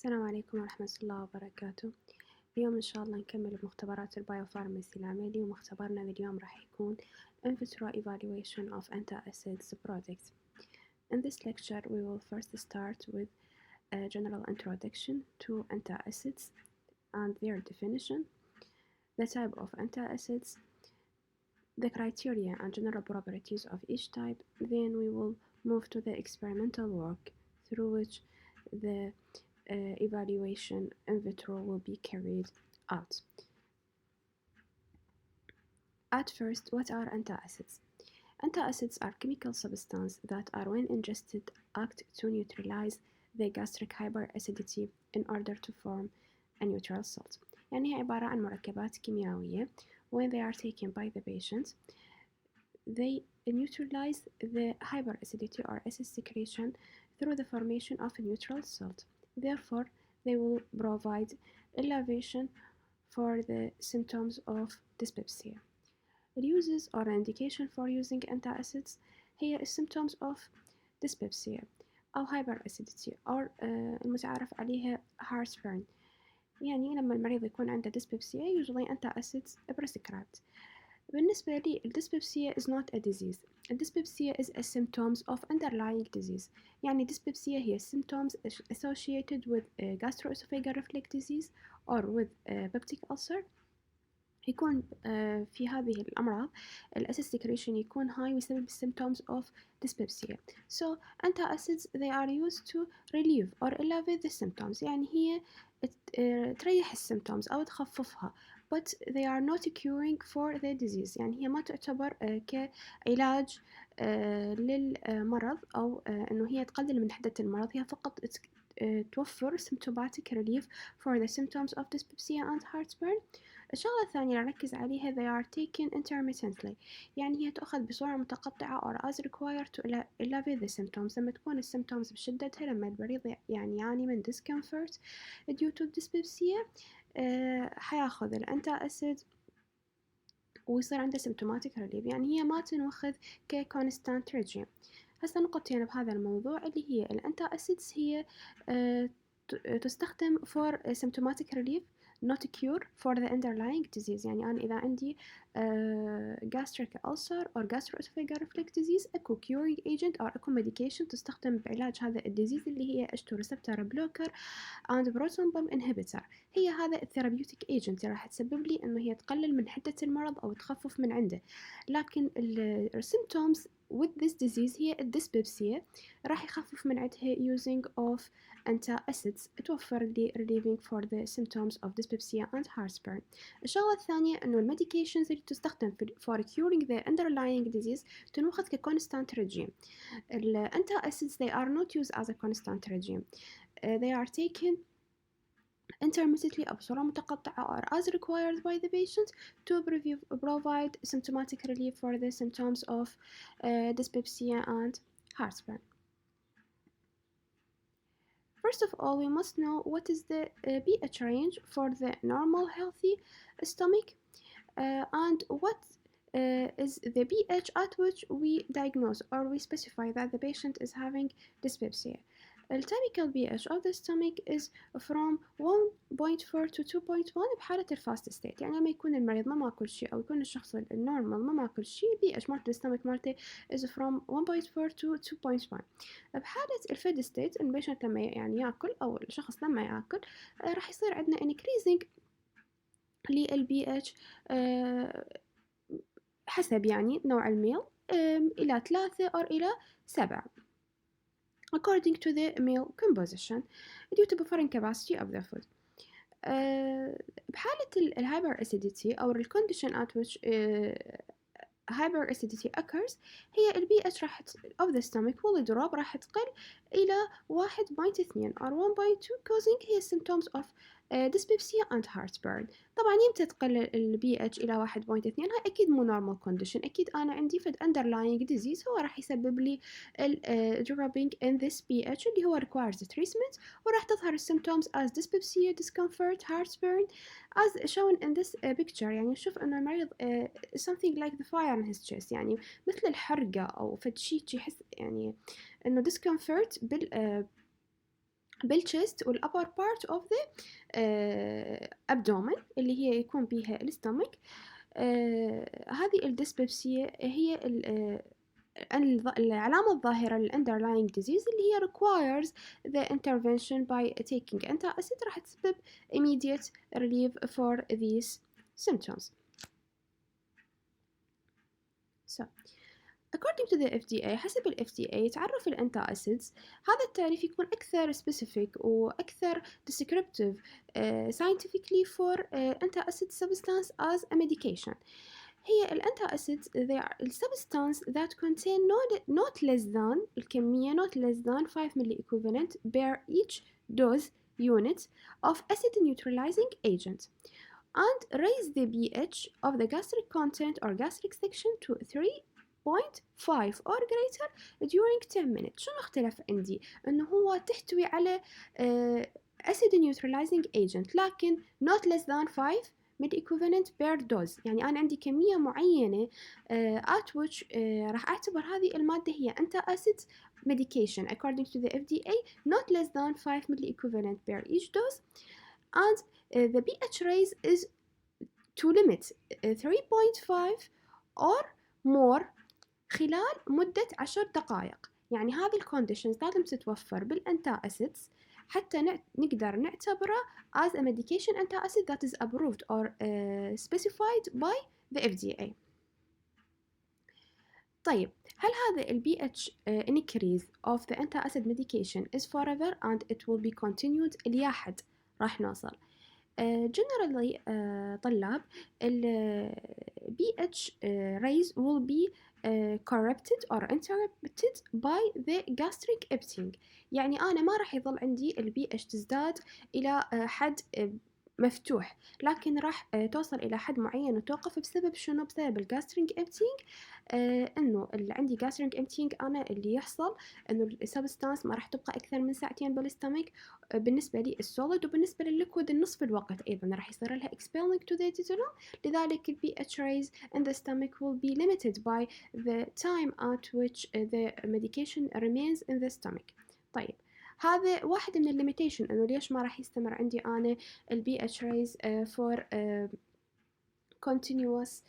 السلام عليكم ورحمة الله وبركاته. اليوم إن شاء الله نكمل بمختبرات البايوفارماسي العملي، ومختبرنا اليوم راح يكون in vitro evaluation of antacids products. In this lecture we will first start with a general introduction to antacids and their definition, the type of antacids, the criteria and general properties of each type. Then we will move to the experimental work through which the evaluation in vitro will be carried out. At first, what are antacids? Antacids are chemical substances that are, when ingested, act to neutralize the gastric hyperacidity in order to form a neutral salt. يعني هي عبارة عن مركبات كيميائية. When they are taken by the patient, they neutralize the hyperacidity or acid secretion through the formation of a neutral salt. Therefore, they will provide alleviation for the symptoms of dyspepsia. The uses or indication for using antacids هي symptoms of dyspepsia أو hyperacidity أو المتعارف عليها heartburn. يعني لما المريض يكون عنده dyspepsia usually antacids prescribed. بالنسبة لي dyspepsia is not a disease. Dyspepsia is a symptoms of underlying disease. يعني dyspepsia هي symptoms associated with gastroesophageal reflux disease or with peptic ulcer. يكون في هذه الأمراض الأسيد secretion يكون high ويسبب symptoms of dyspepsia. So antacids they are used to relieve or alleviate the symptoms. يعني هي تريح السيمتومز أو تخففها, but they are not curing for the disease. يعني هي ما تعتبر كعلاج للمرض أو إنه هي تقلل من حدة المرض. هي فقط توفر symptomatic relief for the symptoms of dyspepsia and heartburn. الشغلة الثانية اللي أركز عليها they are taken intermittently. يعني هي تأخذ بصورة متقطعة or as required to alleviate the symptoms. لما تكون السيمتومز بشدتها, لما المريض يعني يعاني من discomfort due to dyspepsia, حياخذ الأنتاعسيد ويصير عنده symptomatic relief. يعني هي ما تنوخذ كconstant regime. هسه نقطتين بهذا الموضوع اللي هي الأنتاعسيدز هي تستخدم for symptomatic relief not cure for the underlying disease. يعني أنا إذا عندي gastric ulcer or gastroesophageal reflux disease أكو curing agent أو أكو medication تستخدم بعلاج هذا الديزيز اللي هي H2 receptor blocker and proton pump inhibitor. هي هذا الثيرابيوتيك agent راح تسبب لي إنه هي تقلل من حدة المرض أو تخفف من عنده. لكن symptoms with this disease هي الديسبيبسيا راح يخفف من عندها using of antacids توفر لي relieving for the symptoms of dyspepsia and heartburn. الشغلة الثانية إنه الميديكيشنز اللي تستخدم for curing the underlying disease تنوخذ كconstant regime. الانتاcids they are not used as a constant regime. They are taken intermittently أو بصورة متقطعة or as required by the patient to provide symptomatic relief for the symptoms of dyspepsia and heartburn. First of all, we must know what is the pH range for the normal healthy stomach and what is the pH at which we diagnose or we specify that the patient is having dyspepsia. The typical pH of the stomach is from 1.4 to 2.1 بحالة الفاست ستيت. يعني لما يكون المريض ما ماكل شيء أو يكون الشخص النورمال ما ماكل شيء, pH مالت الستومك مالته is from 1.4 to 2.1. بحالة الفيد ستيت البيشنت لما يعني ياكل أو الشخص لما ياكل راح يصير عندنا increasing للpH حسب يعني نوع الميل إلى 3 أو إلى 7 according to the meal composition due to buffering capacity of the food. بحالة الهايبر أو الcondition at which hyperacidity occurs هي ال pH راح of the stomach will drop راح تقل إلى 1.2 or 1.2 causing هي symptoms of dyspepsia and heartburn. طبعا يمتى تقل ال pH إلى 1.2 هاي أكيد مو normal condition. أكيد أنا عندي فد underlying disease هو راح يسبب لي dropping in this pH اللي هو requires treatment, وراح تظهر symptoms as dyspepsia, discomfort, heartburn as shown in this picture. يعني نشوف إنه المريض something like the fire in his chest, يعني مثل الحرقة أو فد شي يحس يعني إنه discomfort بالchest والupper part of the abdomen اللي هي يكون بيها الستومك. هذه الديسبيبسيا هي العلامة الظاهرة للunderlying disease اللي هي requires the intervention by taking antacid راح تسبب immediate relief for these symptoms. So, according to the FDA حسب ال FDA تعرف الانتاأسيدز هذا التعريف يكون أكثر specific وأكثر descriptive scientifically for antacid substance as a medication. هي الانتاأسيدز they are substance that contain not less than الكمية not less than 5 milliequivalent per each dose unit of acid neutralizing agent and raise the pH of the gastric content or gastric section to 3.5 or greater during 10 minutes. شنو اختلف عندي؟ انه هو تحتوي على acid neutralizing agent لكن not less than 5 milliequivalent per dose. يعني أنا عندي كمية معينة at which راح أعتبر هذه المادة هي antacid medication according to the FDA not less than 5 milliequivalent per each dose and the pH raise is to limit 3.5 or more خلال مدة 10 دقائق. يعني هذه الكونديشنز لازم تتوفر بالانتاأسيدز حتى نقدر نعتبره as a medication antacid that is approved or specified by the FDA. طيب هل هذا ال pH increase of the antacid medication is forever and it will be continued إلى حد راح نوصل؟ generally طلاب ال pH raise will be corrupted or interrupted by the gastric emptying. يعني أنا ما راح يظل عندي ال pH تزداد إلى حد مفتوح لكن راح توصل إلى حد معين وتوقف بسبب شنو؟ بسبب الجاسترينج امبتينج. إنه اللي عندي جاسترينج امبتينج أنا اللي يحصل إنه السبستانس ما راح تبقى أكثر من ساعتين بالستمك بالنسبة لي السوليد وبالنسبة للليكويد النصف الوقت أيضا راح يصير لها expelling to the duodenum. لذلك ال pH raise in the stomach will be limited by the time at which the medication remains in the stomach. طيب هذا واحد من الليميتيشن إنه ليش ما راح يستمر عندي أنا ال pH raise for continuous